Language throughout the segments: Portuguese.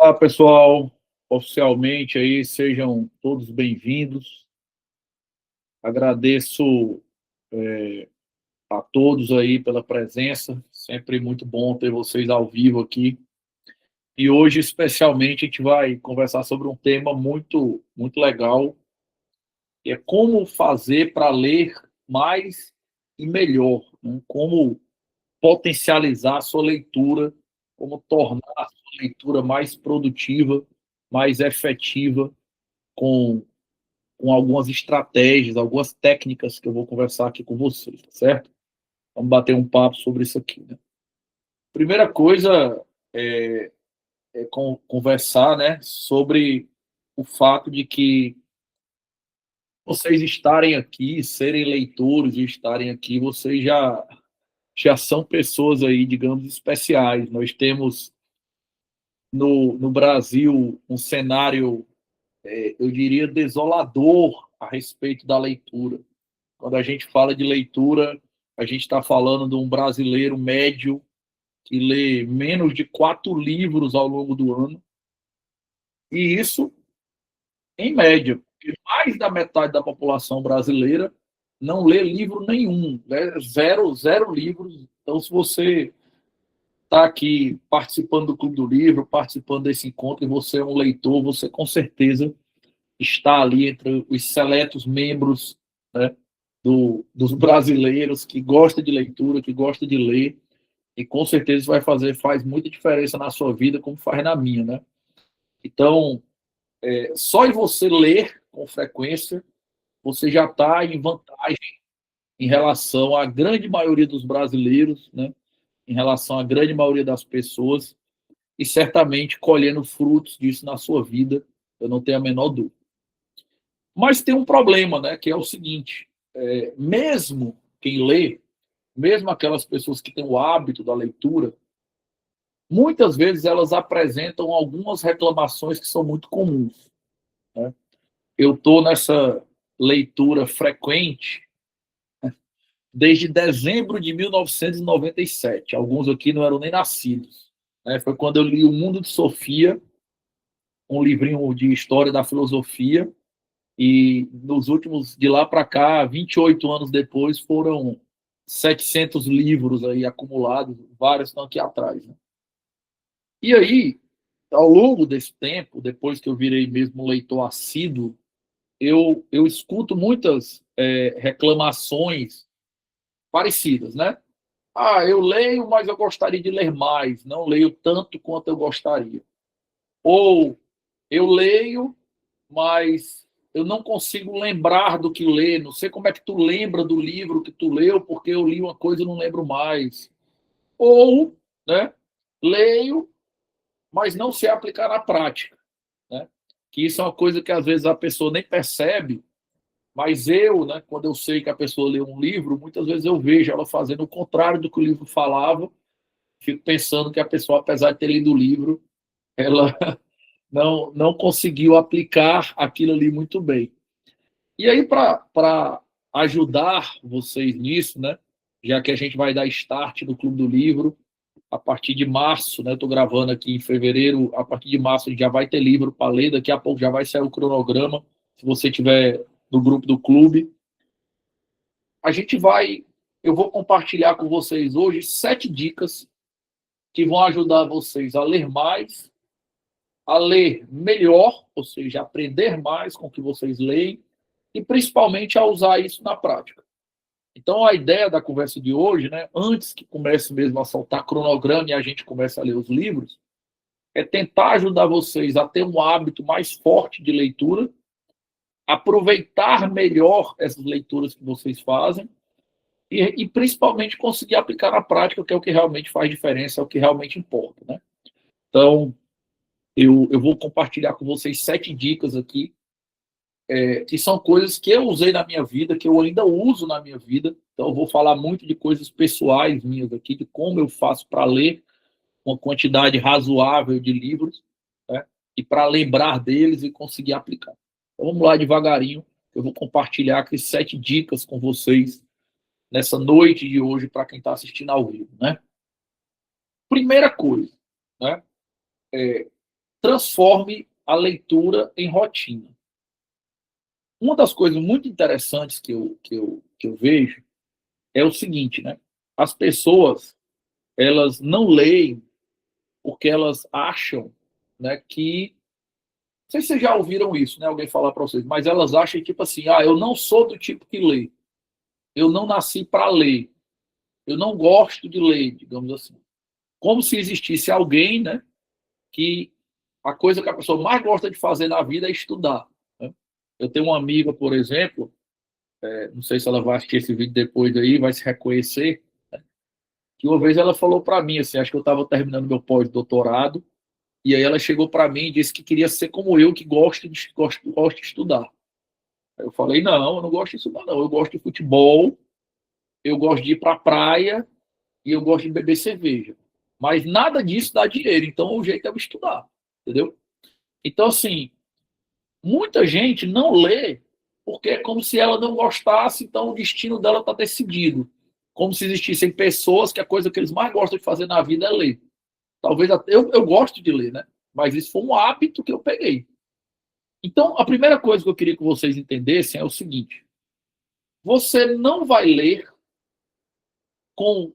Olá, pessoal. Oficialmente aí, sejam todos bem-vindos. Agradeço a todos aí pela presença. Sempre muito bom ter vocês ao vivo aqui. E hoje, especialmente, a gente vai conversar sobre um tema muito legal, que é como fazer para ler mais e melhor, né? Como potencializar a sua leitura, como tornar a sua leitura mais produtiva, mais efetiva, com algumas estratégias, algumas técnicas que eu vou conversar aqui com vocês, tá certo? Vamos bater um papo sobre isso aqui, né? Primeira coisa é conversar, né, sobre o fato de que vocês estarem aqui, serem leitores e estarem aqui, vocês já são pessoas aí, digamos, especiais. Nós temos no Brasil um cenário, eu diria, desolador a respeito da leitura. Quando a gente fala de leitura, a gente está falando de um brasileiro médio que lê menos de 4 livros ao longo do ano, e isso em média, porque mais da metade da população brasileira não lê livro nenhum, né? Zero livros. Então, se você está aqui participando do Clube do Livro, participando desse encontro, e você é um leitor, você com certeza está ali entre os seletos membros, né, dos brasileiros que gosta de leitura, que gosta de ler, e com certeza faz muita diferença na sua vida, como faz na minha, né? Então, só em você ler com frequência, você já está em vantagem em relação à grande maioria dos brasileiros, né? Em relação à grande maioria das pessoas, e certamente colhendo frutos disso na sua vida, eu não tenho a menor dúvida. Mas tem um problema, né? Que é o seguinte: mesmo quem lê, mesmo aquelas pessoas que têm o hábito da leitura, muitas vezes elas apresentam algumas reclamações que são muito comuns, né? Eu estou nessa leitura frequente desde dezembro de 1997. Alguns aqui não eram nem nascidos, né? Foi quando eu li O Mundo de Sofia, um livrinho de história da filosofia, e nos últimos, de lá para cá, 28 anos depois, foram 700 livros aí acumulados, vários estão aqui atrás, né? E aí, ao longo desse tempo, depois que eu virei mesmo um leitor assíduo, eu escuto muitas reclamações parecidas, né? Ah, eu leio, mas eu gostaria de ler mais, não leio tanto quanto eu gostaria. Ou eu leio, mas eu não consigo lembrar do que ler, não sei como é que tu lembra do livro que tu leu, porque eu li uma coisa e não lembro mais. Ou, né, leio, mas não sei aplicar na prática, né? Que isso é uma coisa que às vezes a pessoa nem percebe, mas eu, né, quando eu sei que a pessoa leu um livro, muitas vezes eu vejo ela fazendo o contrário do que o livro falava, fico pensando que a pessoa, apesar de ter lido o livro, ela não conseguiu aplicar aquilo ali muito bem. E aí, para ajudar vocês nisso, né, já que a gente vai dar start no Clube do Livro, a partir de março, né, estou gravando aqui em fevereiro, a partir de março a gente já vai ter livro para ler, daqui a pouco já vai sair o cronograma, se você tiver no grupo do clube. A gente vai, eu vou compartilhar com vocês hoje 7 dicas que vão ajudar vocês a ler mais, a ler melhor, ou seja, aprender mais com o que vocês leem, e principalmente a usar isso na prática. Então, a ideia da conversa de hoje, né, antes que comece mesmo a soltar cronograma e a gente comece a ler os livros, é tentar ajudar vocês a ter um hábito mais forte de leitura, aproveitar melhor essas leituras que vocês fazem e principalmente conseguir aplicar na prática, que é o que realmente faz diferença, é o que realmente importa, né? Então, eu vou compartilhar com vocês 7 dicas aqui, que são coisas que eu usei na minha vida, que eu ainda uso na minha vida. Então, eu vou falar muito de coisas pessoais minhas aqui, de como eu faço para ler uma quantidade razoável de livros, né? E para lembrar deles e conseguir aplicar. Então, vamos lá devagarinho. Eu vou compartilhar aqui 7 dicas com vocês nessa noite de hoje para quem está assistindo ao vivo, né? Primeira coisa, né? transforme a leitura em rotina. Uma das coisas muito interessantes que eu vejo é o seguinte, né? As pessoas, elas não leem porque elas acham, né, que... Não sei se vocês já ouviram isso, né? Alguém falar para vocês, mas elas acham tipo assim, eu não sou do tipo que lê. Eu não nasci para ler. Eu não gosto de ler, digamos assim. Como se existisse alguém, né, que a coisa que a pessoa mais gosta de fazer na vida é estudar, né? Eu tenho uma amiga, por exemplo, não sei se ela vai assistir esse vídeo depois aí, vai se reconhecer, né, que uma vez ela falou para mim, assim, acho que eu estava terminando meu pós-doutorado, e aí ela chegou para mim e disse que queria ser como eu, que gosto de estudar. Aí eu falei, não, eu não gosto de estudar, não. Eu gosto de futebol, eu gosto de ir para a praia e eu gosto de beber cerveja. Mas nada disso dá dinheiro, então o jeito é eu estudar, entendeu? Então, assim, muita gente não lê porque é como se ela não gostasse, então o destino dela está decidido. Como se existissem pessoas que a coisa que eles mais gostam de fazer na vida é ler. Talvez até eu gosto de ler, né? Mas isso foi um hábito que eu peguei. Então, a primeira coisa que eu queria que vocês entendessem é o seguinte: você não vai ler com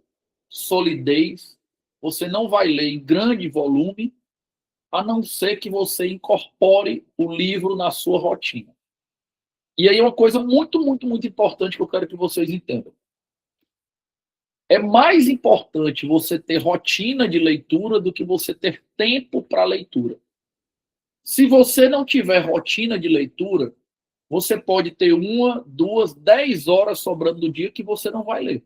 solidez, você não vai ler em grande volume, a não ser que você incorpore o livro na sua rotina. E aí uma coisa muito, muito, muito importante que eu quero que vocês entendam. É mais importante você ter rotina de leitura do que você ter tempo para leitura. Se você não tiver rotina de leitura, você pode ter 1, 2, 10 horas sobrando do dia que você não vai ler.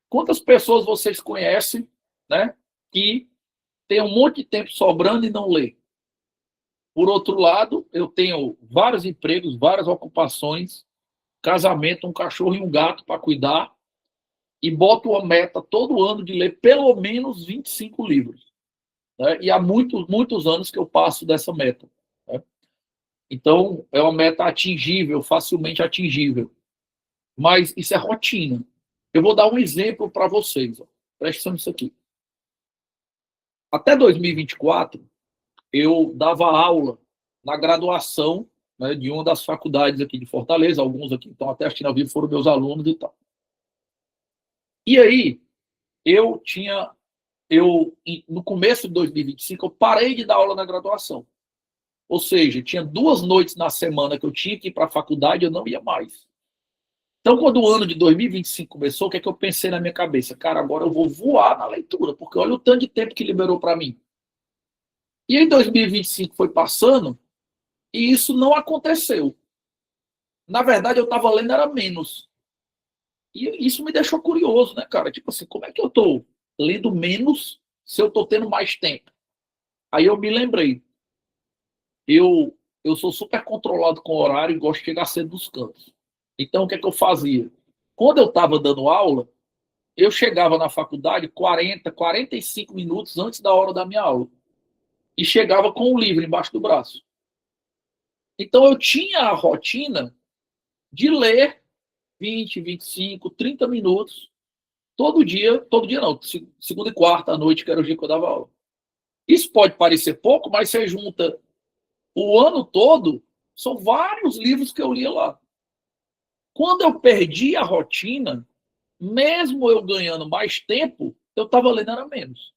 Quantas pessoas vocês conhecem, né, que tem um monte de tempo sobrando e não lê? Por outro lado, eu tenho vários empregos, várias ocupações, casamento, um cachorro e um gato para cuidar, e boto uma meta todo ano de ler pelo menos 25 livros. Né? E há muitos, muitos anos que eu passo dessa meta. Né? Então, é uma meta atingível, facilmente atingível. Mas isso é rotina. Eu vou dar um exemplo para vocês. Ó. Presta atenção nisso aqui. Até 2024, eu dava aula na graduação, né, de uma das faculdades aqui de Fortaleza. Alguns aqui estão até assistindo ao vivo, foram meus alunos e tal. E aí, no começo de 2025, eu parei de dar aula na graduação. Ou seja, tinha 2 noites na semana que eu tinha que ir para a faculdade, eu não ia mais. Então, quando o ano de 2025 começou, o que é que eu pensei na minha cabeça? Cara, agora eu vou voar na leitura, porque olha o tanto de tempo que liberou para mim. E em 2025 foi passando e isso não aconteceu. Na verdade, eu estava lendo era menos. E isso me deixou curioso, né, cara? Tipo assim, como é que eu estou lendo menos se eu estou tendo mais tempo? Aí eu me lembrei. Eu sou super controlado com o horário e gosto de chegar cedo nos cantos. Então, o que é que eu fazia? Quando eu estava dando aula, eu chegava na faculdade 40, 45 minutos antes da hora da minha aula. E chegava com o livro embaixo do braço. Então, eu tinha a rotina de ler 20, 25, 30 minutos todo dia não, segunda e quarta à noite, que era o dia que eu dava aula. Isso pode parecer pouco, mas você junta o ano todo, são vários livros que eu lia lá. Quando eu perdi a rotina, mesmo eu ganhando mais tempo, eu estava lendo era menos.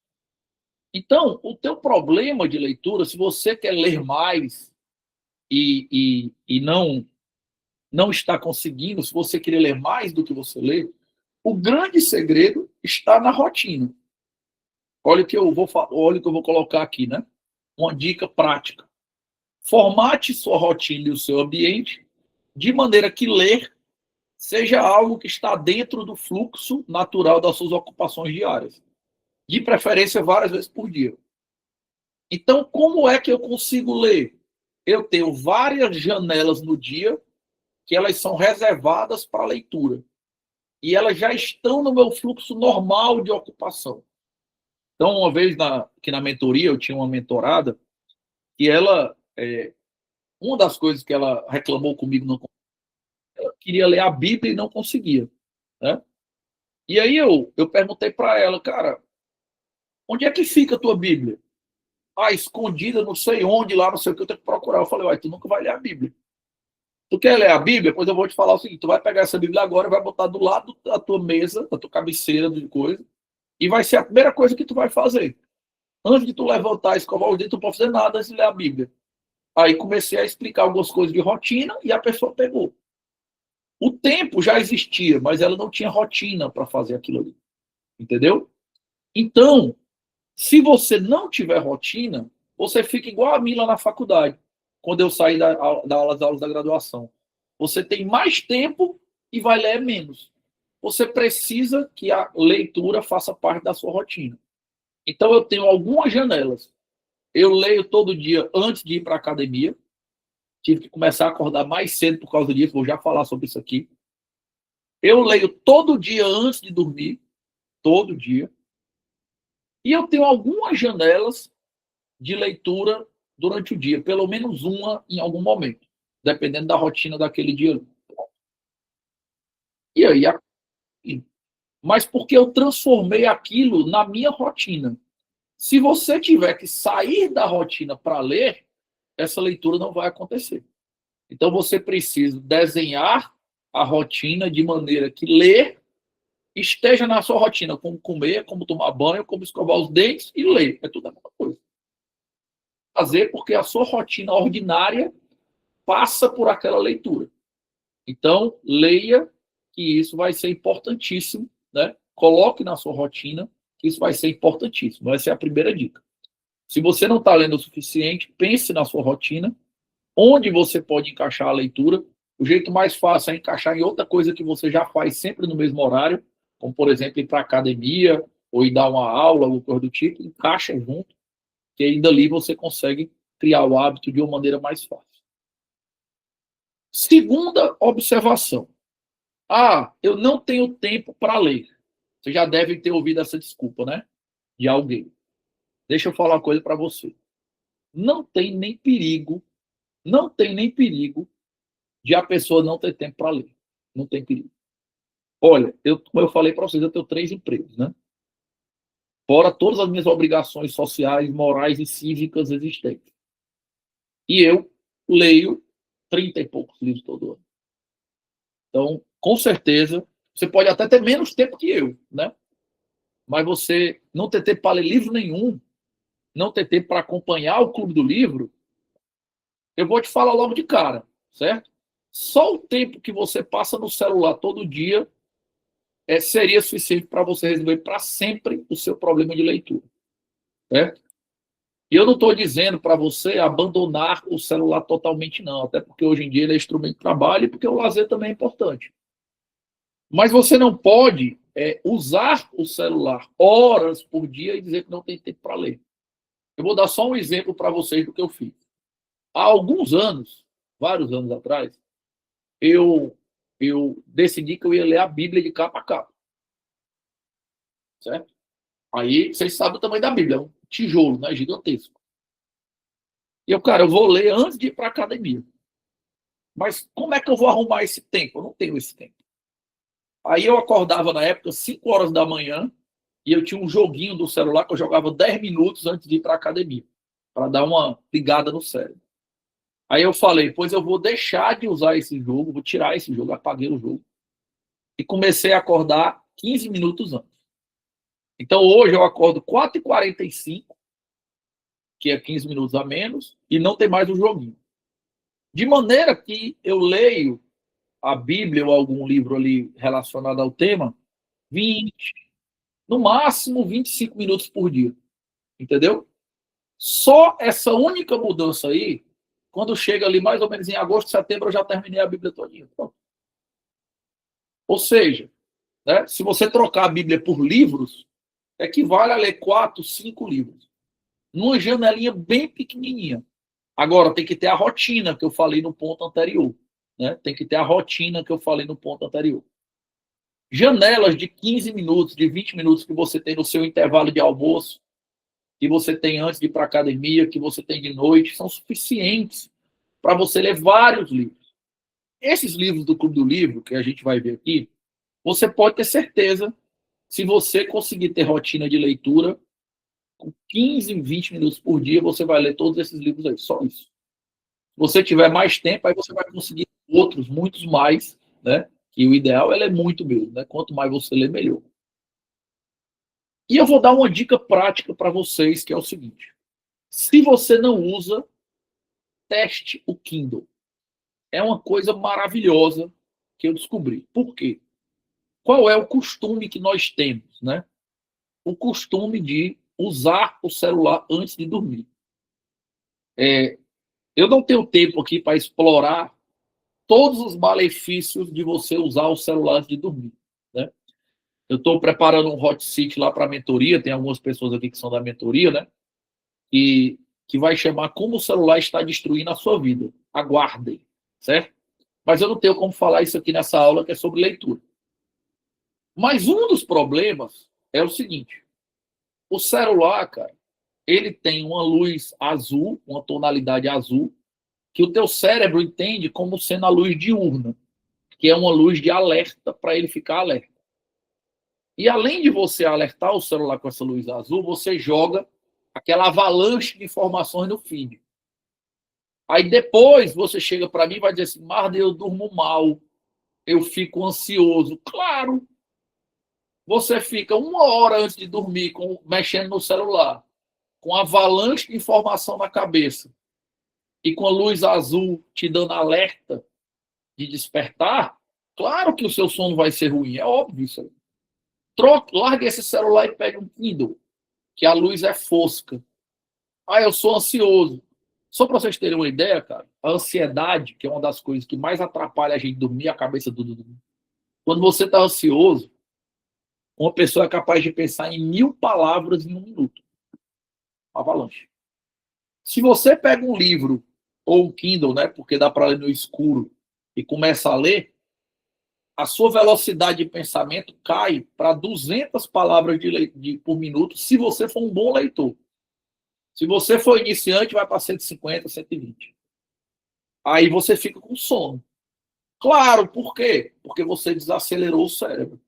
Então, o teu problema de leitura, se você quer ler mais e não está conseguindo, se você querer ler mais do que você lê, o grande segredo está na rotina. Olha o que eu vou colocar aqui, né? Uma dica prática. Formate sua rotina e o seu ambiente de maneira que ler seja algo que está dentro do fluxo natural das suas ocupações diárias. De preferência, várias vezes por dia. Então, como é que eu consigo ler? Eu tenho várias janelas no dia que elas são reservadas para leitura. E elas já estão no meu fluxo normal de ocupação. Então, uma vez aqui na mentoria, eu tinha uma mentorada que uma das coisas que ela reclamou comigo, ela queria ler a Bíblia e não conseguia. Né? E aí eu perguntei para ela, cara, onde é que fica a tua Bíblia? escondida, não sei onde, lá, não sei o que, eu tenho que procurar. Eu falei, uai, tu nunca vai ler a Bíblia. Tu quer ler a Bíblia? Pois eu vou te falar o seguinte, tu vai pegar essa Bíblia agora e vai botar do lado da tua mesa, da tua cabeceira de coisa, e vai ser a primeira coisa que tu vai fazer. Antes de tu levantar, escovar os dentes, tu não pode fazer nada antes de ler a Bíblia. Aí comecei a explicar algumas coisas de rotina e a pessoa pegou. O tempo já existia, mas ela não tinha rotina para fazer aquilo ali. Entendeu? Então, se você não tiver rotina, você fica igual a mim lá na faculdade, quando eu saí das aulas da graduação. Você tem mais tempo e vai ler menos. Você precisa que a leitura faça parte da sua rotina. Então, eu tenho algumas janelas. Eu leio todo dia antes de ir para a academia. Tive que começar a acordar mais cedo por causa disso, vou já falar sobre isso aqui. Eu leio todo dia antes de dormir, todo dia. E eu tenho algumas janelas de leitura durante o dia, pelo menos uma em algum momento, dependendo da rotina daquele dia. E aí, mas porque eu transformei aquilo na minha rotina. Se você tiver que sair da rotina para ler, essa leitura não vai acontecer. Então você precisa desenhar a rotina de maneira que ler esteja na sua rotina, como comer, como tomar banho, como escovar os dentes e ler. É tudo a mesma coisa. Fazer porque a sua rotina ordinária passa por aquela leitura. Então, leia, que isso vai ser importantíssimo, né? Coloque na sua rotina, que isso vai ser importantíssimo. Essa é a primeira dica. Se você não está lendo o suficiente, pense na sua rotina, onde você pode encaixar a leitura. O jeito mais fácil é encaixar em outra coisa que você já faz sempre no mesmo horário, como, por exemplo, ir para a academia ou ir dar uma aula, alguma coisa do tipo, encaixa junto, que aí dali você consegue criar o hábito de uma maneira mais fácil. Segunda observação. Eu não tenho tempo para ler. Você já deve ter ouvido essa desculpa, né? De alguém. Deixa eu falar uma coisa para você. Não tem nem perigo de a pessoa não ter tempo para ler. Não tem perigo. Olha, como eu falei para vocês, eu tenho 3 empregos, né? Fora todas as minhas obrigações sociais, morais e cívicas existentes. E eu leio 30 e poucos livros todo ano. Então, com certeza, você pode até ter menos tempo que eu, né? Mas você não ter tempo para ler livro nenhum, não ter tempo para acompanhar o Clube do Livro, eu vou te falar logo de cara, certo? Só o tempo que você passa no celular todo dia seria suficiente para você resolver para sempre o seu problema de leitura, certo? E eu não estou dizendo para você abandonar o celular totalmente, não, até porque hoje em dia ele é instrumento de trabalho e porque o lazer também é importante. Mas você não pode usar o celular horas por dia e dizer que não tem tempo para ler. Eu vou dar só um exemplo para vocês do que eu fiz. Há alguns anos, vários anos atrás, eu decidi que eu ia ler a Bíblia de capa a capa. Certo? Aí vocês sabem o tamanho da Bíblia, é um tijolo, né, gigantesco. E eu vou ler antes de ir para a academia. Mas como é que eu vou arrumar esse tempo? Eu não tenho esse tempo. Aí eu acordava na época, 5 horas da manhã, e eu tinha um joguinho do celular que eu jogava 10 minutos antes de ir para a academia, para dar uma ligada no cérebro. Aí eu falei, pois eu vou deixar de usar esse jogo, vou tirar esse jogo, apaguei o jogo. E comecei a acordar 15 minutos antes. Então hoje eu acordo 4h45, que é 15 minutos a menos, e não tem mais o joguinho. De maneira que eu leio a Bíblia ou algum livro ali relacionado ao tema, 20, no máximo 25 minutos por dia. Entendeu? Só essa única mudança aí, quando chega ali mais ou menos em agosto, setembro, eu já terminei a Bíblia todinha. Ou seja, né, se você trocar a Bíblia por livros, equivale a ler 4, 5 livros. Numa janelinha bem pequenininha. Agora, tem que ter a rotina que eu falei no ponto anterior. Né? Tem que ter a rotina que eu falei no ponto anterior. Janelas de 15 minutos, de 20 minutos que você tem no seu intervalo de almoço, que você tem antes de ir para a academia, que você tem de noite, são suficientes para você ler vários livros. Esses livros do Clube do Livro, que a gente vai ver aqui, você pode ter certeza, se você conseguir ter rotina de leitura, com 15, 20 minutos por dia, você vai ler todos esses livros aí, só isso. Se você tiver mais tempo, aí você vai conseguir outros, muitos mais, né? Que o ideal é ler muito mesmo, né? Quanto mais você ler, melhor. E eu vou dar uma dica prática para vocês, que é o seguinte. Se você não usa, teste o Kindle. É uma coisa maravilhosa que eu descobri. Por quê? Qual é o costume que nós temos, né? O costume de usar o celular antes de dormir. Eu não tenho tempo aqui para explorar todos os malefícios de você usar o celular antes de dormir, né? Eu estou preparando um hot seat lá para a mentoria, tem algumas pessoas aqui que são da mentoria, né? E que vai chamar Como o Celular Está Destruindo a Sua Vida. Aguardem, certo? Mas eu não tenho como falar isso aqui nessa aula, que é sobre leitura. Mas um dos problemas é o seguinte: o celular, cara, ele tem uma luz azul, uma tonalidade azul, que o teu cérebro entende como sendo a luz diurna, que é uma luz de alerta para ele ficar alerta. E além de você alertar o celular com essa luz azul, você joga aquela avalanche de informações no feed. Aí depois você chega para mim e vai dizer assim: Marder, eu durmo mal, eu fico ansioso. Claro, você fica 1 hora antes de dormir mexendo no celular, com avalanche de informação na cabeça e com a luz azul te dando alerta de despertar. Claro que o seu sono vai ser ruim, é óbvio isso aí. Larga esse celular e pega um Kindle, que a luz é fosca. Ah, eu sou ansioso. Só para vocês terem uma ideia, cara, a ansiedade, que é uma das coisas que mais atrapalha a gente dormir, a cabeça do dormir. Quando você está ansioso, uma pessoa é capaz de pensar em 1000 palavras em 1 minuto. Avalanche. Se você pega um livro ou um Kindle, né, porque dá para ler no escuro, e começa a ler, a sua velocidade de pensamento cai para 200 palavras por minuto, se você for um bom leitor. Se você for iniciante, vai para 150, 120. Aí você fica com sono. Claro, por quê? Porque você desacelerou o cérebro.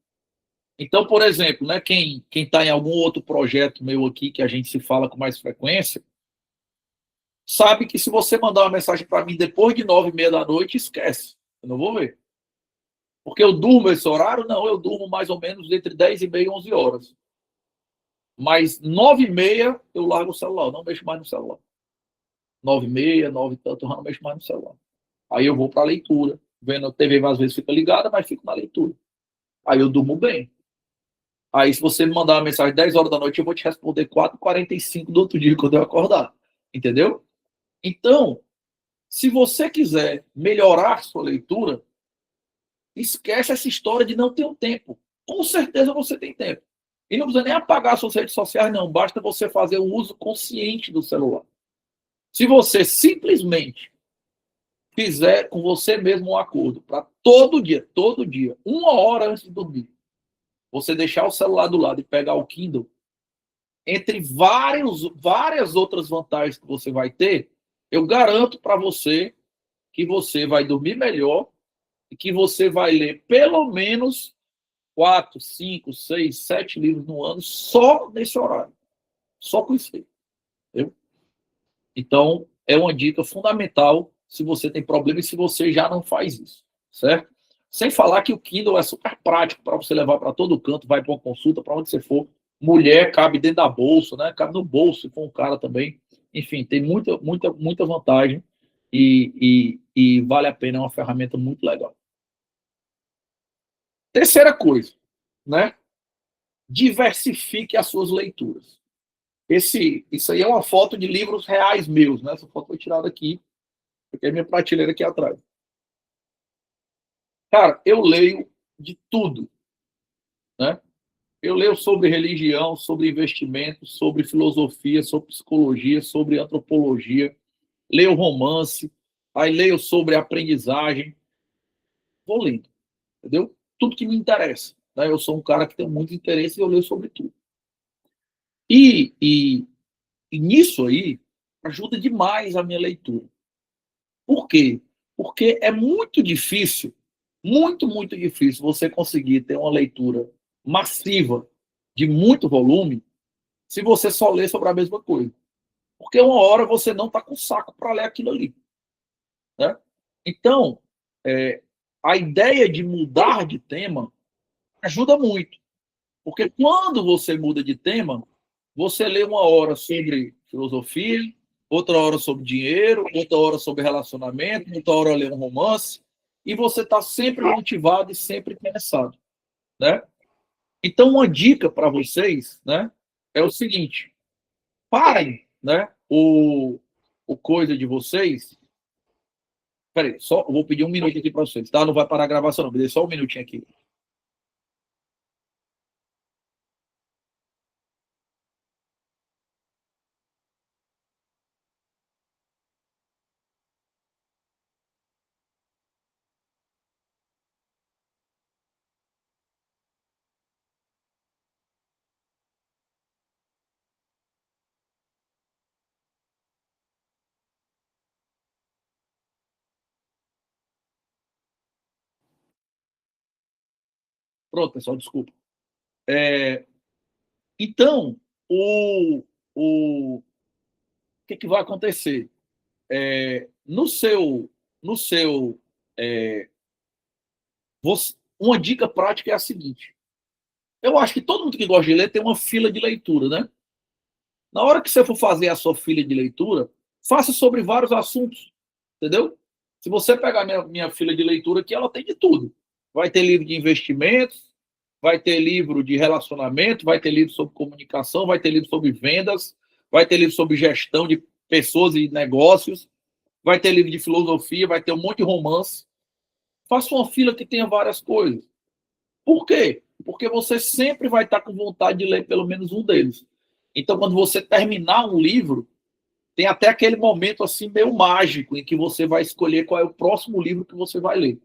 Então, por exemplo, né, quem está em algum outro projeto meu aqui, que a gente se fala com mais frequência, sabe que se você mandar uma mensagem para mim depois de 9h30 da noite, esquece. Eu não vou ver. Porque eu durmo esse horário? Não, eu durmo mais ou menos entre 10h30 e 11 horas. Mas 9h30 eu largo o celular, eu não mexo mais no celular. 9h30, 9 e tanto, eu não mexo mais no celular. Aí eu vou para a leitura. Vendo a TV, às vezes fica ligada, mas fico na leitura. Aí eu durmo bem. Aí se você me mandar uma mensagem 10 horas da noite, eu vou te responder 4h45 do outro dia, quando eu acordar. Entendeu? Então, se você quiser melhorar sua leitura, esquece essa história de não ter um tempo. Com certeza você tem tempo. E não precisa nem apagar suas redes sociais, não. Basta você fazer o uso consciente do celular. Se você simplesmente fizer com você mesmo um acordo para todo dia, 1 hora antes de dormir, você deixar o celular do lado e pegar o Kindle, entre várias outras vantagens que você vai ter, eu garanto para você que você vai dormir melhor e que você vai ler pelo menos 4, 5, 6, 7 livros no ano só nesse horário. Só com isso aí. Entendeu? Então, é uma dica fundamental se você tem problema e se você já não faz isso, certo? Sem falar que o Kindle é super prático para você levar para todo canto, vai para uma consulta, para onde você for. Mulher, cabe dentro da bolsa, né? Cabe no bolso, se for um cara também. Enfim, tem muita vantagem e vale a pena, é uma ferramenta muito legal. Terceira coisa, né? Diversifique as suas leituras. Isso aí é uma foto de livros reais meus, né? Essa foto foi tirada aqui, porque é minha prateleira aqui atrás. Cara, eu leio de tudo, né? Eu leio sobre religião, sobre investimento, sobre filosofia, sobre psicologia, sobre antropologia, leio romance, aí leio sobre aprendizagem, vou lendo, entendeu? Tudo que me interessa, né? Eu sou um cara que tem muito interesse e eu leio sobre tudo. E nisso aí, ajuda demais a minha leitura. Por quê? Porque é muito difícil, muito difícil você conseguir ter uma leitura massiva de muito volume se você só ler sobre a mesma coisa. Porque uma hora você não está com saco para ler aquilo ali. Né? Então, a ideia de mudar de tema ajuda muito. Porque quando você muda de tema, você lê uma hora sobre filosofia, outra hora sobre dinheiro, outra hora sobre relacionamento, outra hora lê um romance, e você está sempre motivado e sempre interessado. Né? Então, uma dica para vocês, né, é o seguinte: parem, né, o coisa de vocês. Peraí, só vou pedir um minuto aqui para vocês, tá? Não vai parar a gravação, não. Me dê só um minutinho aqui. Pronto, pessoal, desculpa. Então, o que vai acontecer? No seu uma dica prática é a seguinte: eu acho que todo mundo que gosta de ler tem uma fila de leitura, né? Na hora que você for fazer a sua fila de leitura, faça sobre vários assuntos, entendeu? Se você pegar minha fila de leitura aqui, ela tem de tudo. Vai ter livro de investimentos, vai ter livro de relacionamento, vai ter livro sobre comunicação, vai ter livro sobre vendas, vai ter livro sobre gestão de pessoas e negócios, vai ter livro de filosofia, vai ter um monte de romance. Faça uma fila que tenha várias coisas. Por quê? Porque você sempre vai estar com vontade de ler pelo menos um deles. Então, quando você terminar um livro, tem até aquele momento assim meio mágico em que você vai escolher qual é o próximo livro que você vai ler.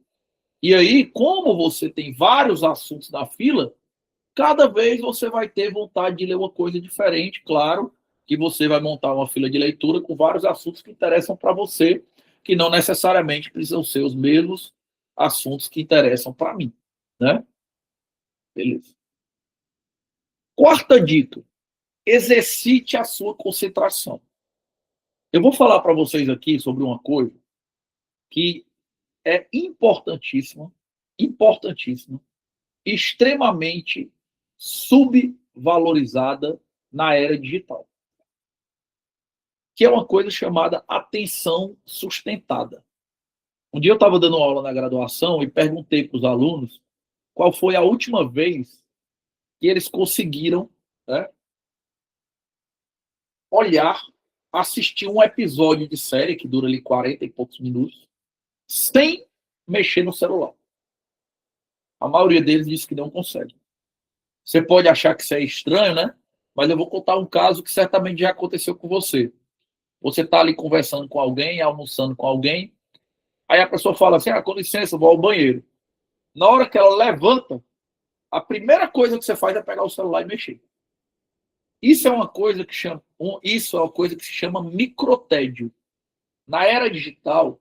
E aí, como você tem vários assuntos na fila, cada vez você vai ter vontade de ler uma coisa diferente. Claro que você vai montar uma fila de leitura com vários assuntos que interessam para você, que não necessariamente precisam ser os mesmos assuntos que interessam para mim, né? Beleza. Quarta dica: exercite a sua concentração. Eu vou falar para vocês aqui sobre uma coisa que é importantíssima, importantíssima, extremamente subvalorizada na era digital, que é uma coisa chamada atenção sustentada. Um dia eu estava dando aula na graduação e perguntei para os alunos qual foi a última vez que eles conseguiram, né, olhar, assistir um episódio de série que dura ali 40 e poucos minutos, sem mexer no celular. A maioria deles disse que não consegue. Você pode achar que isso é estranho, né? Mas eu vou contar um caso que certamente já aconteceu com você. Você está ali conversando com alguém, almoçando com alguém, aí a pessoa fala assim: com licença, vou ao banheiro. Na hora que ela levanta, a primeira coisa que você faz é pegar o celular e mexer. Isso é uma coisa que se chama microtédio. Na era digital,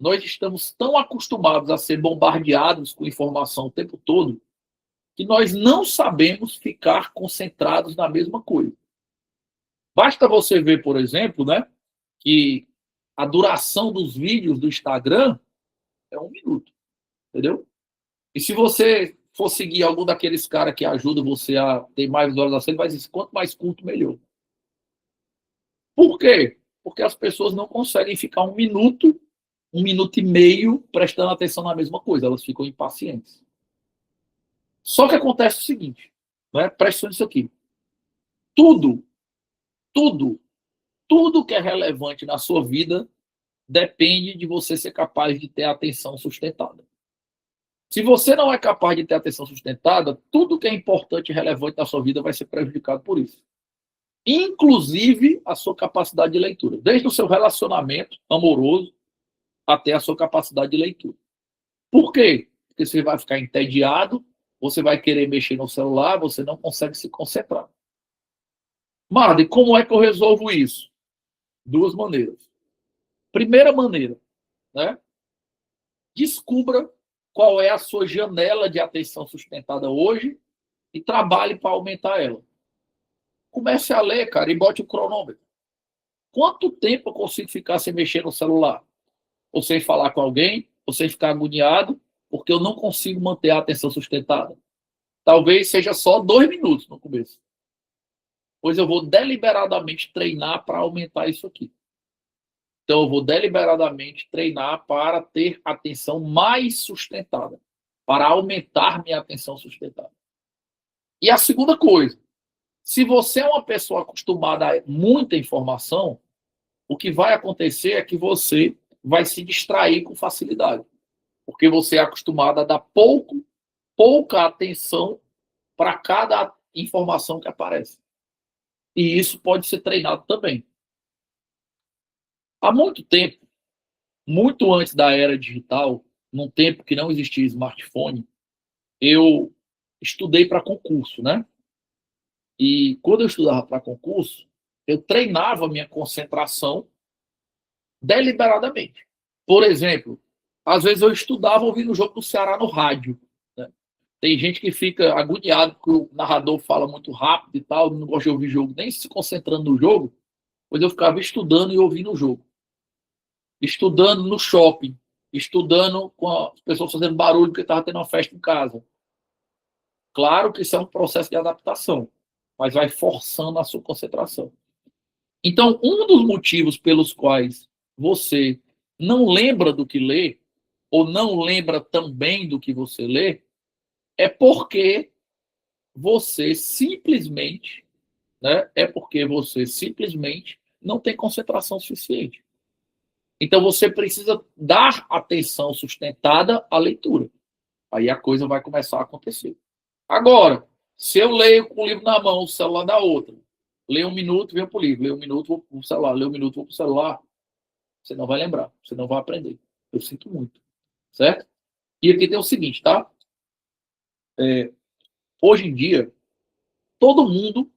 nós estamos tão acostumados a ser bombardeados com informação o tempo todo que nós não sabemos ficar concentrados na mesma coisa. Basta você ver, por exemplo, né, que a duração dos vídeos do Instagram é 1 minuto, entendeu? E se você for seguir algum daqueles caras que ajudam você a ter mais visualização, ele vai dizer: quanto mais curto, melhor. Por quê? Porque as pessoas não conseguem ficar 1 minuto, 1 minuto e meio prestando atenção na mesma coisa, elas ficam impacientes. Só que acontece o seguinte, né? Presta atenção nisso aqui. Tudo, tudo, tudo que é relevante na sua vida depende de você ser capaz de ter atenção sustentada. Se você não é capaz de ter atenção sustentada, tudo que é importante e relevante na sua vida vai ser prejudicado por isso. Inclusive a sua capacidade de leitura. Desde o seu relacionamento amoroso até a sua capacidade de leitura. Por quê? Porque você vai ficar entediado, você vai querer mexer no celular, você não consegue se concentrar. Marde, como é que eu resolvo isso? 2 maneiras. Primeira maneira, né? Descubra qual é a sua janela de atenção sustentada hoje e trabalhe para aumentar ela. Comece a ler, cara, e bote o cronômetro. Quanto tempo eu consigo ficar sem mexer no celular? Ou sem falar com alguém, ou sem ficar agoniado, porque eu não consigo manter a atenção sustentada. Talvez seja só 2 minutos no começo. Pois eu vou deliberadamente treinar para aumentar isso aqui. Então, eu vou deliberadamente treinar para ter atenção mais sustentada, para aumentar minha atenção sustentada. E a segunda coisa, se você é uma pessoa acostumada a muita informação, o que vai acontecer é que você vai se distrair com facilidade, porque você é acostumado a dar pouca atenção para cada informação que aparece. E isso pode ser treinado também. Há muito tempo, muito antes da era digital, num tempo que não existia smartphone, eu estudei para concurso, né? E quando eu estudava para concurso, eu treinava minha concentração deliberadamente. Por exemplo, às vezes eu estudava ouvindo o jogo do Ceará no rádio. Né? Tem gente que fica agoniado porque o narrador fala muito rápido e tal, não gosta de ouvir jogo, nem se concentrando no jogo, pois eu ficava estudando e ouvindo o jogo. Estudando no shopping, estudando com as pessoas fazendo barulho porque estava tendo uma festa em casa. Claro que isso é um processo de adaptação, mas vai forçando a sua concentração. Então, um dos motivos pelos quais você não lembra do que lê, ou não lembra também do que você lê, é porque você simplesmente, não tem concentração suficiente. Então, você precisa dar atenção sustentada à leitura. Aí a coisa vai começar a acontecer. Agora, se eu leio com o livro na mão, o celular na outra, leio 1 minuto, venho para o livro, leio 1 minuto, vou para o celular, leio 1 minuto, vou para o celular, você não vai lembrar, você não vai aprender. Eu sinto muito. Certo? E aqui tem o seguinte, tá? Hoje em dia, todo mundo,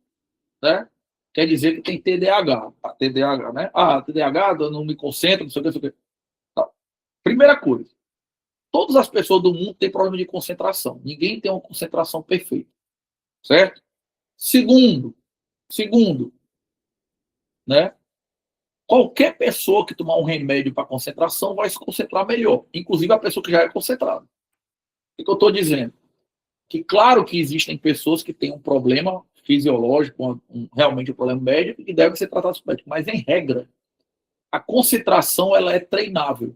né, quer dizer que tem TDAH. TDAH, né? TDAH, eu não me concentro, não sei o que, não sei o que. Tá. Primeira coisa, todas as pessoas do mundo têm problema de concentração. Ninguém tem uma concentração perfeita. Certo? Segundo, né? Qualquer pessoa que tomar um remédio para concentração vai se concentrar melhor. Inclusive a pessoa que já é concentrada. O que eu estou dizendo? Que claro que existem pessoas que têm um problema fisiológico, realmente um problema médico, e que devem ser tratados por médico. Mas, em regra, a concentração ela é treinável.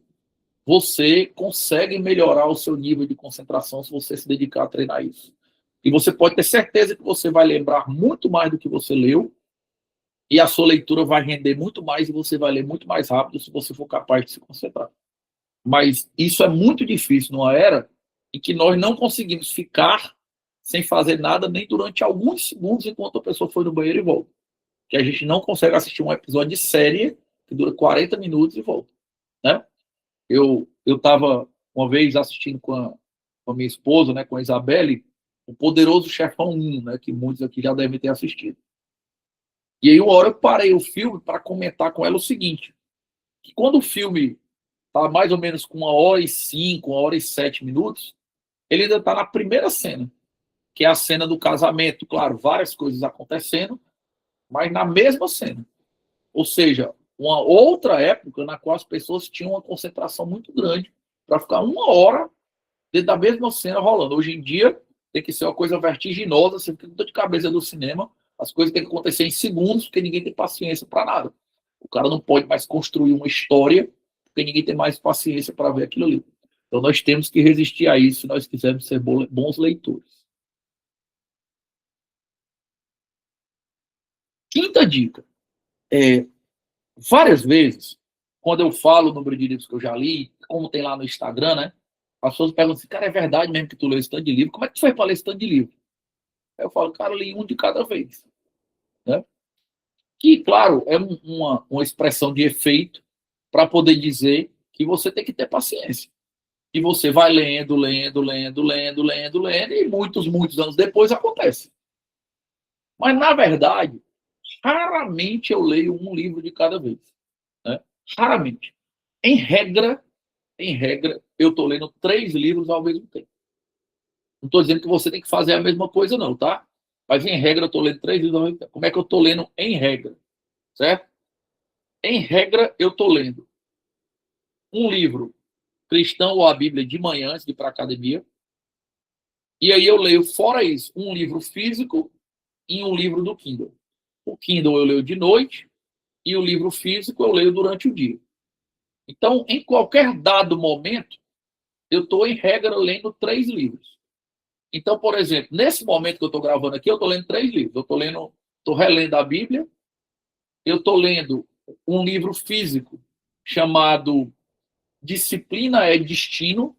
Você consegue melhorar o seu nível de concentração se você se dedicar a treinar isso. E você pode ter certeza que você vai lembrar muito mais do que você leu, e a sua leitura vai render muito mais e você vai ler muito mais rápido se você for capaz de se concentrar. Mas isso é muito difícil numa era em que nós não conseguimos ficar sem fazer nada nem durante alguns segundos enquanto a pessoa foi no banheiro e volta. Que a gente não consegue assistir um episódio de série que dura 40 minutos e volta. Né? Eu estava uma vez assistindo com a minha esposa, né, com a Isabelle, o Poderoso Chefão 1, né, que muitos aqui já devem ter assistido. E aí uma hora eu parei o filme para comentar com ela o seguinte, que quando o filme está mais ou menos com 1h05, 1h07, ele ainda está na primeira cena, que é a cena do casamento. Claro, várias coisas acontecendo, mas na mesma cena. Ou seja, uma outra época na qual as pessoas tinham uma concentração muito grande para ficar 1 hora dentro da mesma cena rolando. Hoje em dia, tem que ser uma coisa vertiginosa, você fica com dor de cabeça do cinema, as coisas têm que acontecer em segundos, porque ninguém tem paciência para nada. O cara não pode mais construir uma história, porque ninguém tem mais paciência para ver aquilo ali. Então, nós temos que resistir a isso se nós quisermos ser bons leitores. Quinta dica. Várias vezes, quando eu falo o número de livros que eu já li, como tem lá no Instagram, né? As pessoas perguntam assim, cara, é verdade mesmo que tu leu esse tanto de livro? Como é que tu foi para ler esse tanto de livro? Aí eu falo, cara, eu li um de cada vez. Né? Que, claro, é uma expressão de efeito para poder dizer que você tem que ter paciência. E você vai lendo, e muitos anos depois acontece. Mas, na verdade, raramente eu leio um livro de cada vez. Né? Raramente. Em regra, eu estou lendo 3 livros ao mesmo tempo. Não estou dizendo que você tem que fazer a mesma coisa, não, tá? Mas, em regra, eu estou lendo 3 livros ao mesmo tempo. Como é que eu estou lendo em regra? Certo? Em regra, eu estou lendo um livro cristão ou a Bíblia de manhã, antes de ir para a academia. E aí eu leio, fora isso, um livro físico e um livro do Kindle. O Kindle eu leio de noite e o livro físico eu leio durante o dia. Então, em qualquer dado momento, eu estou, em regra, lendo 3 livros. Então, por exemplo, nesse momento que eu estou gravando aqui, eu estou lendo 3 livros. Eu estou relendo a Bíblia, eu estou lendo um livro físico chamado Disciplina é Destino,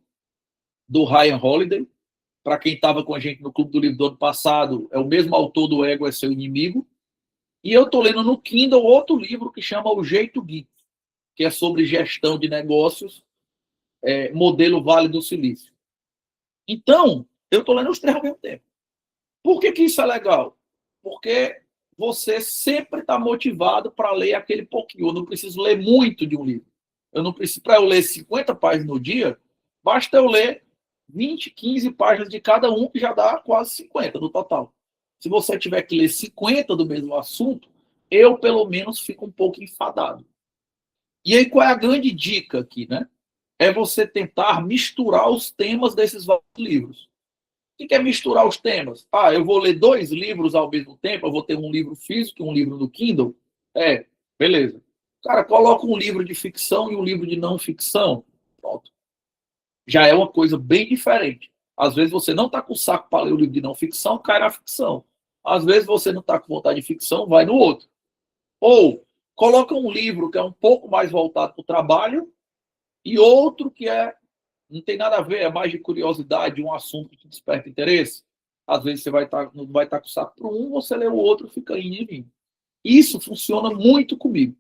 do Ryan Holiday. Para quem estava com a gente no Clube do Livro do ano passado, é o mesmo autor do Ego é Seu Inimigo. E eu estou lendo no Kindle outro livro que chama O Jeito Geek, que é sobre gestão de negócios, modelo Vale do Silício. Então, eu estou lendo os 3 ao mesmo tempo. Por que isso é legal? Porque você sempre está motivado para ler aquele pouquinho. Eu não preciso ler muito de um livro. Eu não preciso, para eu ler 50 páginas no dia, basta eu ler 20, 15 páginas de cada um, que já dá quase 50 no total. Se você tiver que ler 50 do mesmo assunto, eu, pelo menos, fico um pouco enfadado. E aí, qual é a grande dica aqui, né? É você tentar misturar os temas desses vários livros. O que é misturar os temas? Ah, eu vou ler 2 livros ao mesmo tempo, eu vou ter um livro físico e um livro no Kindle? Beleza. Cara, coloca um livro de ficção e um livro de não ficção. Pronto. Já é uma coisa bem diferente. Às vezes você não está com saco para ler o livro de não ficção, cai na ficção. Às vezes você não está com vontade de ficção, vai no outro. Ou coloca um livro que é um pouco mais voltado para o trabalho e outro que não tem nada a ver, é mais de curiosidade, um assunto que te desperta interesse. Às vezes você não vai estar com o saco para um, você lê o outro, fica indo e vindo. Isso funciona muito comigo.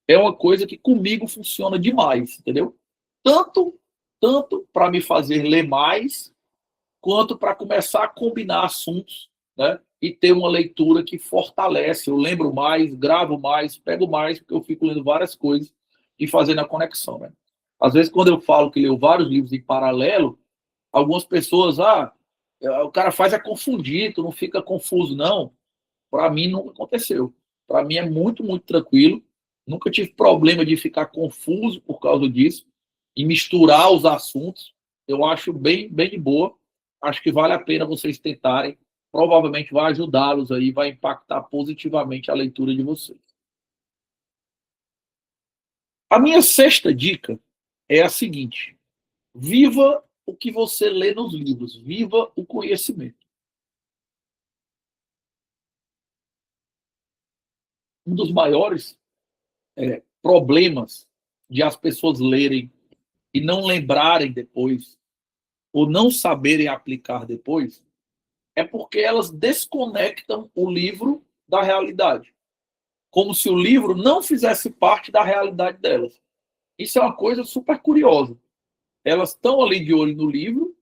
É uma coisa que comigo funciona demais, entendeu? Tanto para me fazer ler mais, quanto para começar a combinar assuntos, né? E ter uma leitura que fortalece. Eu lembro mais, gravo mais, pego mais, porque eu fico lendo várias coisas e fazendo a conexão, né? Às vezes, quando eu falo que leio vários livros em paralelo, algumas pessoas, o cara faz é confundir, tu não fica confuso, não. Para mim, nunca aconteceu. Para mim, é muito, muito tranquilo. Nunca tive problema de ficar confuso por causa disso e misturar os assuntos. Eu acho bem, bem de boa. Acho que vale a pena vocês tentarem. Provavelmente vai ajudá-los aí, vai impactar positivamente a leitura de vocês. A minha 6ª dica é a seguinte: viva o que você lê nos livros, viva o conhecimento. Um dos maiores problemas de as pessoas lerem e não lembrarem depois, ou não saberem aplicar depois, é porque elas desconectam o livro da realidade. Como se o livro não fizesse parte da realidade delas. Isso é uma coisa super curiosa. Elas estão ali de olho no livro,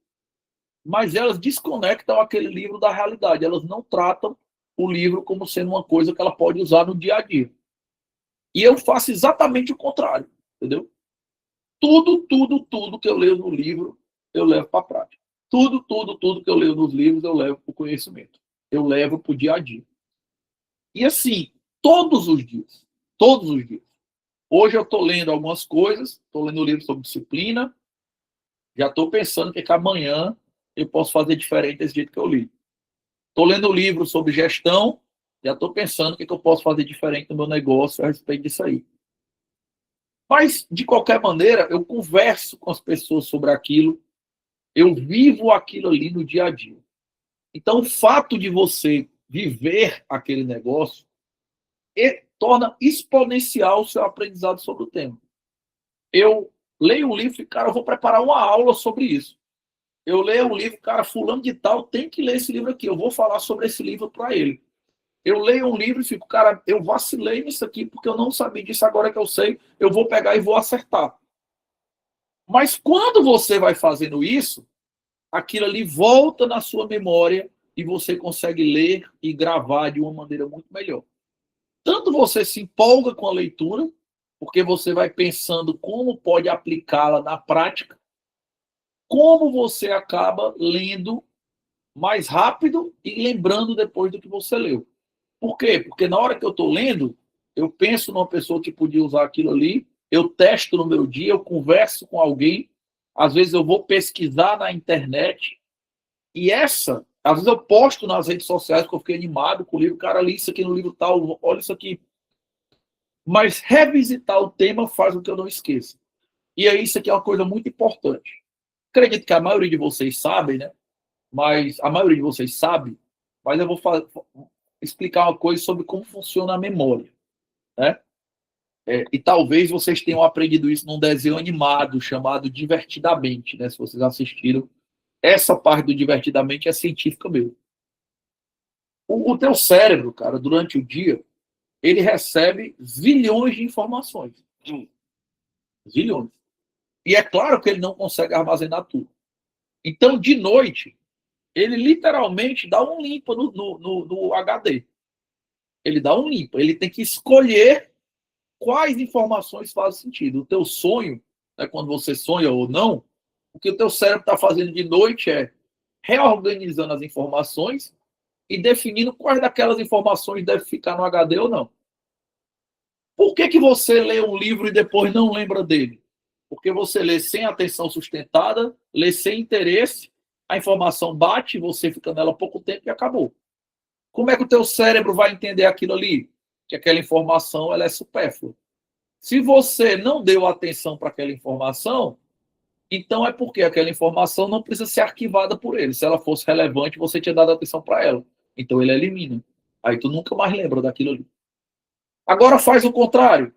mas elas desconectam aquele livro da realidade. Elas não tratam o livro como sendo uma coisa que ela pode usar no dia a dia. E eu faço exatamente o contrário, entendeu? Tudo que eu leio no livro, eu levo para a prática. Tudo que eu leio nos livros, eu levo para o conhecimento. Eu levo para o dia a dia. E assim, todos os dias. Todos os dias. Hoje eu estou lendo algumas coisas, estou lendo um livro sobre disciplina, já estou pensando que amanhã eu posso fazer diferente desse jeito que eu li. Estou lendo um livro sobre gestão, já estou pensando o que eu posso fazer diferente no meu negócio a respeito disso aí. Mas, de qualquer maneira, eu converso com as pessoas sobre aquilo, eu vivo aquilo ali no dia a dia. Então, o fato de você viver aquele negócio torna exponencial o seu aprendizado sobre o tema. Eu leio um livro e, cara, eu vou preparar uma aula sobre isso. Eu leio um livro, cara, fulano de tal tem que ler esse livro aqui, eu vou falar sobre esse livro para ele. Eu leio um livro e fico, cara, eu vacilei nisso aqui porque eu não sabia disso, agora que eu sei, eu vou pegar e vou acertar. Mas quando você vai fazendo isso, aquilo ali volta na sua memória e você consegue ler e gravar de uma maneira muito melhor. Tanto você se empolga com a leitura, porque você vai pensando como pode aplicá-la na prática, como você acaba lendo mais rápido e lembrando depois do que você leu. Por quê? Porque na hora que eu estou lendo, eu penso numa pessoa que podia usar aquilo ali, eu testo no meu dia, eu converso com alguém, às vezes eu vou pesquisar na internet, e às vezes eu posto nas redes sociais que eu fiquei animado com o livro, cara, li isso aqui no livro tal, olha isso aqui. Mas revisitar o tema faz com que eu não esqueça. E aí isso aqui é uma coisa muito importante. Acredito que a maioria de vocês sabem, né? Mas a maioria de vocês sabe, mas eu vou explicar uma coisa sobre como funciona a memória, né? E talvez vocês tenham aprendido isso num desenho animado chamado Divertidamente, né? Se vocês assistiram, essa parte do Divertidamente é científica mesmo. O teu cérebro, cara, durante o dia, ele recebe zilhões de informações. Zilhões. E é claro que ele não consegue armazenar tudo. Então, de noite, ele literalmente dá um limpa no HD. Ele dá um limpa. Ele tem que escolher quais informações fazem sentido. O teu sonho, né, quando você sonha ou não, o que o teu cérebro está fazendo de noite é reorganizando as informações e definindo quais daquelas informações devem ficar no HD ou não. Por que você lê um livro e depois não lembra dele? Porque você lê sem atenção sustentada, lê sem interesse, a informação bate, você fica nela pouco tempo e acabou. Como é que o teu cérebro vai entender aquilo ali? Que aquela informação ela é supérflua. Se você não deu atenção para aquela informação, então é porque aquela informação não precisa ser arquivada por ele. Se ela fosse relevante, você tinha dado atenção para ela. Então ele elimina. Aí tu nunca mais lembra daquilo ali. Agora faz o contrário.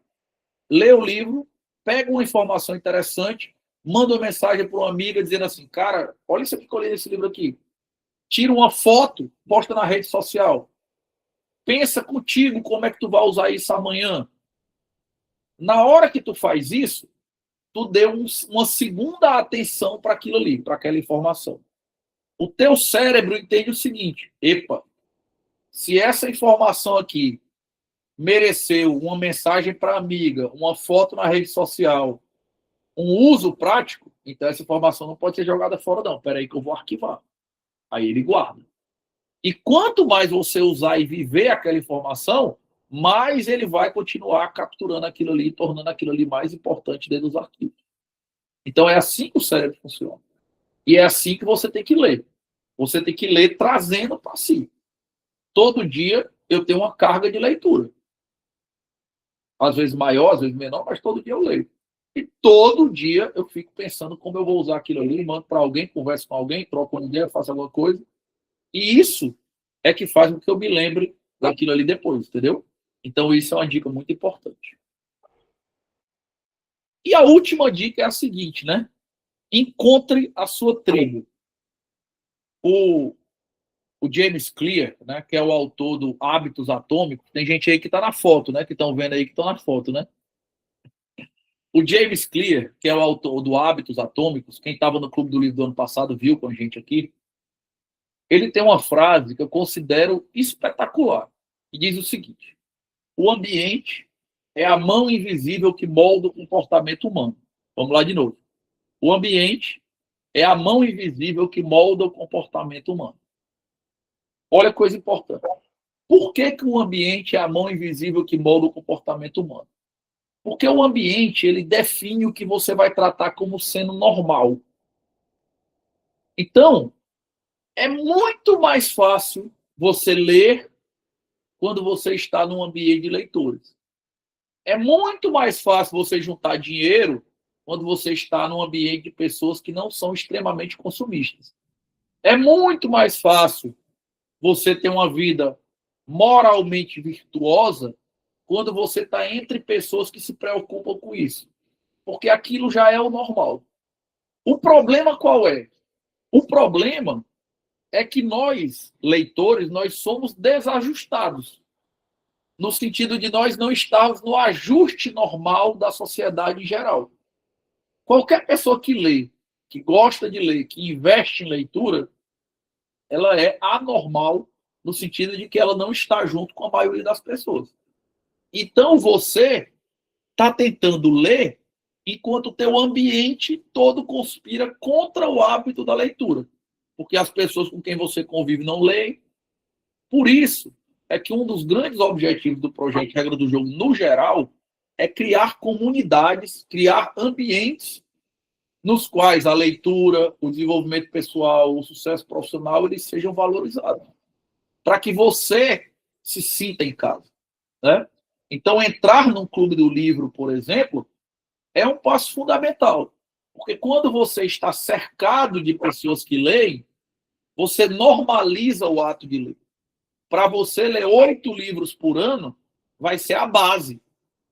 Lê o livro, pega uma informação interessante, manda uma mensagem para uma amiga dizendo assim, cara, olha isso aqui que eu li nesse livro aqui. Tira uma foto, posta na rede social. Pensa contigo como é que tu vai usar isso amanhã. Na hora que tu faz isso, tu deu uma segunda atenção para aquilo ali, para aquela informação. O teu cérebro entende o seguinte, epa, se essa informação aqui mereceu uma mensagem para amiga, uma foto na rede social, um uso prático, então essa informação não pode ser jogada fora, não. Espera aí que eu vou arquivar. Aí ele guarda. E quanto mais você usar e viver aquela informação, mais ele vai continuar capturando aquilo ali, tornando aquilo ali mais importante dentro dos arquivos. Então é assim que o cérebro funciona. E é assim que você tem que ler. Você tem que ler trazendo para si. Todo dia eu tenho uma carga de leitura. Às vezes maior, às vezes menor, mas todo dia eu leio. E todo dia eu fico pensando como eu vou usar aquilo ali, mando para alguém, converso com alguém, troco uma ideia, faço alguma coisa. E isso é que faz com que eu me lembre daquilo ali depois, entendeu? Então isso é uma dica muito importante. E a última dica é a seguinte, né? Encontre a sua tribo. O James Clear, né, que é o autor do Hábitos Atômicos, tem gente aí que está na foto, né? Que estão vendo aí que estão na foto, né? O James Clear, que é o autor do Hábitos Atômicos, quem estava no Clube do Livro do ano passado viu com a gente aqui, ele tem uma frase que eu considero espetacular, que diz o seguinte: o ambiente é a mão invisível que molda o comportamento humano. Vamos lá de novo. O ambiente é a mão invisível que molda o comportamento humano. Olha a coisa importante. Por que o ambiente é a mão invisível que molda o comportamento humano? Porque o ambiente, ele define o que você vai tratar como sendo normal. Então, é muito mais fácil você ler quando você está num ambiente de leitores. É muito mais fácil você juntar dinheiro quando você está num ambiente de pessoas que não são extremamente consumistas. É muito mais fácil você ter uma vida moralmente virtuosa quando você está entre pessoas que se preocupam com isso. Porque aquilo já é o normal. O problema qual é? O problema é que nós, leitores, nós somos desajustados. No sentido de nós não estarmos no ajuste normal da sociedade em geral. Qualquer pessoa que lê, que gosta de ler, que investe em leitura, ela é anormal no sentido de que ela não está junto com a maioria das pessoas. Então você está tentando ler enquanto o teu ambiente todo conspira contra o hábito da leitura. porque as pessoas com quem você convive não leem. Por isso é que um dos grandes objetivos do projeto Regra do Jogo, no geral, é criar comunidades, criar ambientes nos quais a leitura, o desenvolvimento pessoal, o sucesso profissional, eles sejam valorizados, para que você se sinta em casa, né? Então, entrar num clube do livro, por exemplo, é um passo fundamental, porque quando você está cercado de pessoas que leem, você normaliza o ato de ler. Para você ler 8 livros por ano, vai ser a base.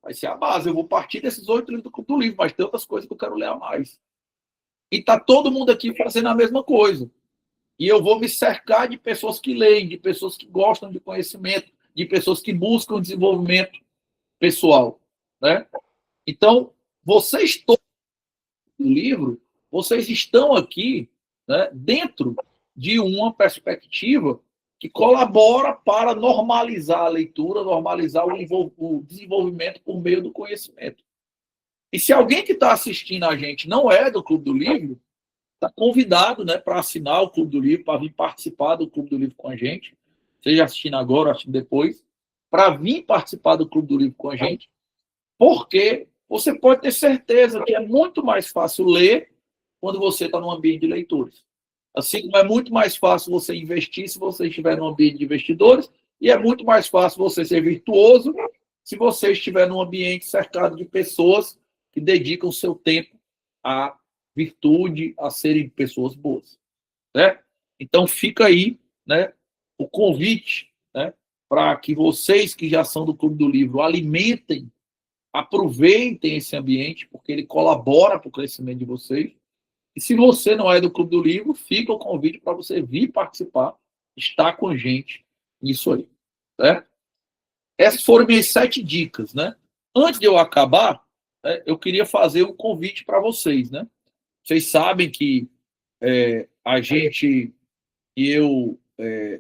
Vai ser a base. Eu vou partir desses 8 livros do livro, mas tem outras coisas que eu quero ler a mais. E está todo mundo aqui fazendo a mesma coisa. E eu vou me cercar de pessoas que leem, de pessoas que gostam de conhecimento, de pessoas que buscam desenvolvimento pessoal, né? Então, vocês todos no livro, vocês estão aqui, né, dentro de uma perspectiva que colabora para normalizar a leitura, normalizar o desenvolvimento por meio do conhecimento. E se alguém que está assistindo a gente não é do Clube do Livro, está convidado, né, para assinar o Clube do Livro, para vir participar do Clube do Livro com a gente, seja assistindo agora ou assistindo depois, para vir participar do Clube do Livro com a gente, porque você pode ter certeza que é muito mais fácil ler quando você está num ambiente de leitores. Assim como é muito mais fácil você investir se você estiver num ambiente de investidores, e é muito mais fácil você ser virtuoso se você estiver num ambiente cercado de pessoas que dedicam seu tempo à virtude, a serem pessoas boas, né? Então fica aí, né, o convite, né, para que vocês que já são do Clube do Livro alimentem, aproveitem esse ambiente, porque ele colabora para o crescimento de vocês. E se você não é do Clube do Livro, fica o convite para você vir participar, estar com a gente nisso aí, né? Essas foram minhas 7 dicas, né? Antes de eu acabar, né, eu queria fazer um convite para vocês, né? Vocês sabem que a gente e eu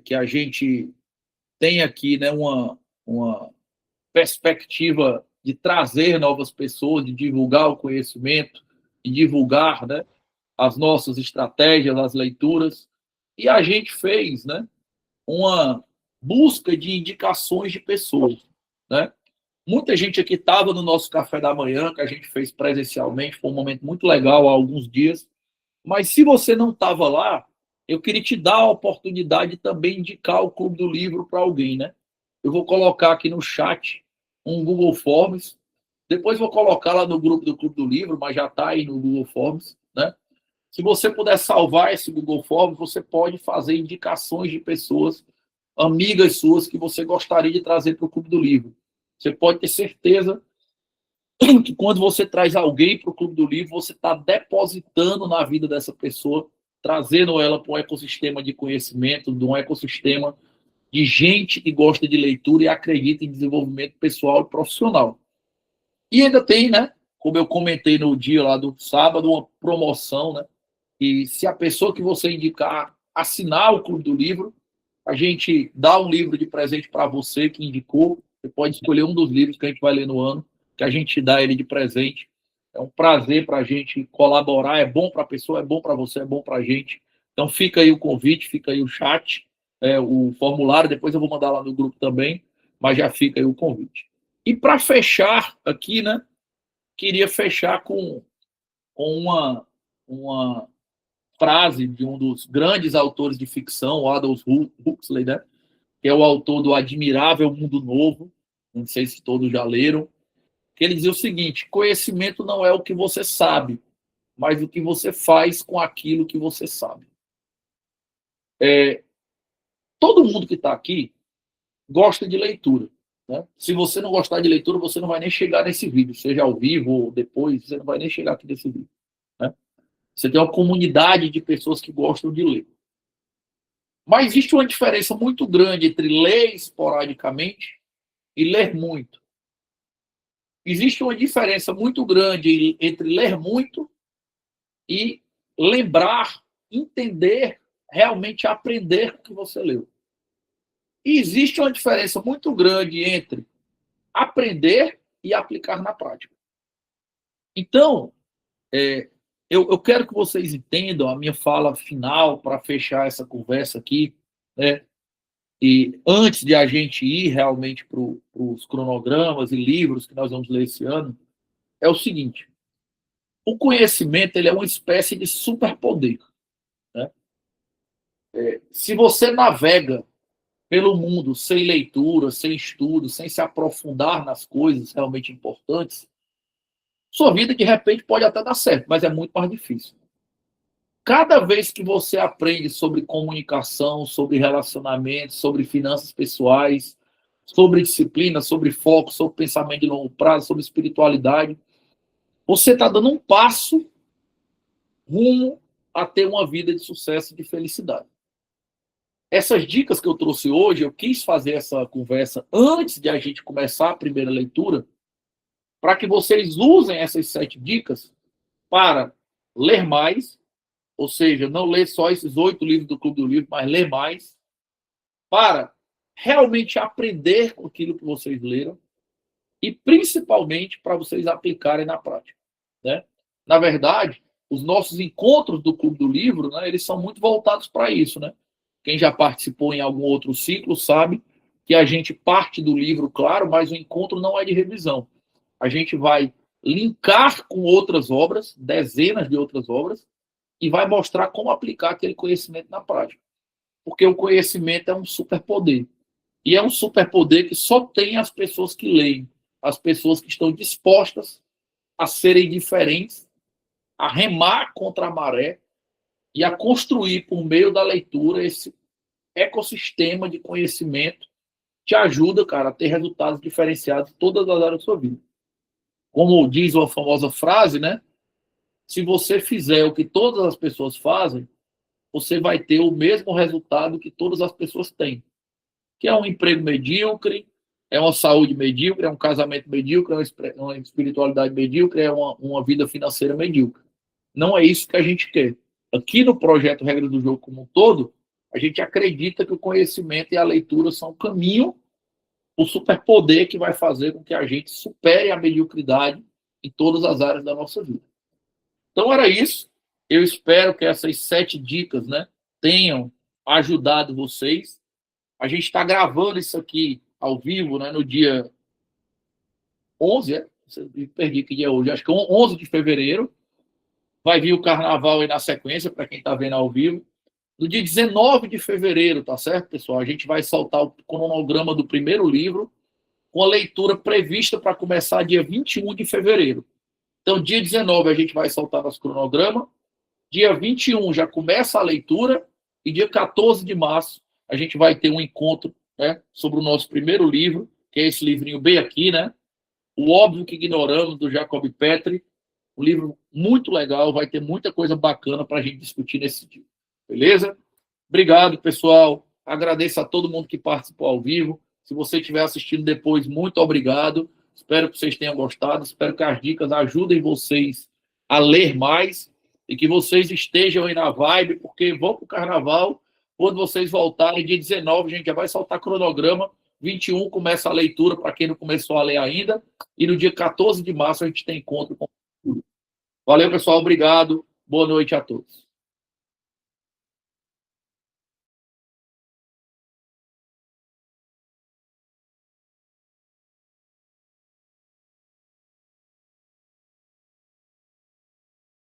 que a gente tem aqui, né, uma perspectiva de trazer novas pessoas, de divulgar o conhecimento, de divulgar, né, as nossas estratégias, as leituras, e a gente fez, né, uma busca de indicações de pessoas, né? Muita gente aqui estava no nosso café da manhã, que a gente fez presencialmente, foi um momento muito legal há alguns dias, mas se você não estava lá, eu queria te dar a oportunidade de também indicar o Clube do Livro para alguém, né? Eu vou colocar aqui no chat um Google Forms, depois vou colocar lá no grupo do Clube do Livro, mas já está aí no Google Forms, né? Se você puder salvar esse Google Forms, você pode fazer indicações de pessoas, amigas suas, que você gostaria de trazer para o Clube do Livro. Você pode ter certeza que quando você traz alguém para o Clube do Livro, você está depositando na vida dessa pessoa, trazendo ela para um ecossistema de conhecimento, de um ecossistema de gente que gosta de leitura e acredita em desenvolvimento pessoal e profissional. E ainda tem, né, como eu comentei no dia lá do sábado, uma promoção, né? E se a pessoa que você indicar assinar o Clube do Livro, a gente dá um livro de presente para você que indicou. Você pode escolher um dos livros que a gente vai ler no ano, que a gente dá ele de presente. É um prazer para a gente colaborar. É bom para a pessoa, é bom para você, é bom para a gente. Então fica aí o convite, fica aí o chat, o formulário. Depois eu vou mandar lá no grupo também, mas já fica aí o convite. E para fechar aqui, né? Queria fechar com uma frase de um dos grandes autores de ficção, o Aldous Huxley, né? Que é o autor do Admirável Mundo Novo, não sei se todos já leram, que ele dizia o seguinte: conhecimento não é o que você sabe, mas o que você faz com aquilo que você sabe. Todo mundo que está aqui gosta de leitura, né? Se você não gostar de leitura, você não vai nem chegar nesse vídeo, seja ao vivo ou depois, você não vai nem chegar aqui nesse vídeo, né? Você tem uma comunidade de pessoas que gostam de ler. Mas existe uma diferença muito grande entre ler esporadicamente e ler muito. Existe uma diferença muito grande entre ler muito e lembrar, entender, realmente aprender o que você leu. E existe uma diferença muito grande entre aprender e aplicar na prática. Então, eu quero que vocês entendam a minha fala final para fechar essa conversa aqui, né? E antes de a gente ir realmente para os cronogramas e livros que nós vamos ler esse ano, é o seguinte: o conhecimento ele é uma espécie de superpoder, né? Se você navega pelo mundo sem leitura, sem estudo, sem se aprofundar nas coisas realmente importantes, sua vida de repente pode até dar certo, mas é muito mais difícil. Cada vez que você aprende sobre comunicação, sobre relacionamento, sobre finanças pessoais, sobre disciplina, sobre foco, sobre pensamento de longo prazo, sobre espiritualidade, você está dando um passo rumo a ter uma vida de sucesso e de felicidade. Essas dicas que eu trouxe hoje, eu quis fazer essa conversa antes de a gente começar a primeira leitura, para que vocês usem essas 7 dicas para ler mais, ou seja, não ler só esses 8 livros do Clube do Livro, mas ler mais, para realmente aprender com aquilo que vocês leram e principalmente para vocês aplicarem na prática, né? Na verdade, os nossos encontros do Clube do Livro, né, eles são muito voltados para isso, né? Quem já participou em algum outro ciclo sabe que a gente parte do livro, claro, mas o encontro não é de revisão. A gente vai linkar com outras obras, dezenas de outras obras, e vai mostrar como aplicar aquele conhecimento na prática. Porque o conhecimento é um superpoder. E é um superpoder que só tem as pessoas que leem, as pessoas que estão dispostas a serem diferentes, a remar contra a maré e a construir, por meio da leitura, esse ecossistema de conhecimento que ajuda, cara, a ter resultados diferenciados em todas as áreas da sua vida. Como diz uma famosa frase, né? Se você fizer o que todas as pessoas fazem, você vai ter o mesmo resultado que todas as pessoas têm. Que é um emprego medíocre, é uma saúde medíocre, é um casamento medíocre, é uma espiritualidade medíocre, é uma vida financeira medíocre. Não é isso que a gente quer. Aqui no projeto Regra do Jogo como um todo, a gente acredita que o conhecimento e a leitura são o caminho, o superpoder que vai fazer com que a gente supere a mediocridade em todas as áreas da nossa vida. Então era isso. Eu espero que essas 7 dicas, né, tenham ajudado vocês. A gente está gravando isso aqui ao vivo, né, no dia 11, me perdi que dia é hoje, acho que é 11 de fevereiro. Vai vir o carnaval aí na sequência, para quem está vendo ao vivo. No dia 19 de fevereiro, tá certo, pessoal? A gente vai soltar o cronograma do primeiro livro, com a leitura prevista para começar dia 21 de fevereiro. Então, dia 19 a gente vai soltar nosso cronograma, dia 21 já começa a leitura, e dia 14 de março a gente vai ter um encontro, né, sobre o nosso primeiro livro, que é esse livrinho bem aqui, né? O Óbvio que Ignoramos, do Jacob Petri. Um livro muito legal, vai ter muita coisa bacana para a gente discutir nesse dia. Beleza? Obrigado, pessoal. Agradeço a todo mundo que participou ao vivo. Se você estiver assistindo depois, muito obrigado. Espero que vocês tenham gostado. Espero que as dicas ajudem vocês a ler mais e que vocês estejam aí na vibe, porque vão para o carnaval. Quando vocês voltarem, dia 19, a gente já vai soltar cronograma. 21 começa a leitura para quem não começou a ler ainda. E no dia 14 de março a gente tem encontro com. Valeu, pessoal. Obrigado. Boa noite a todos.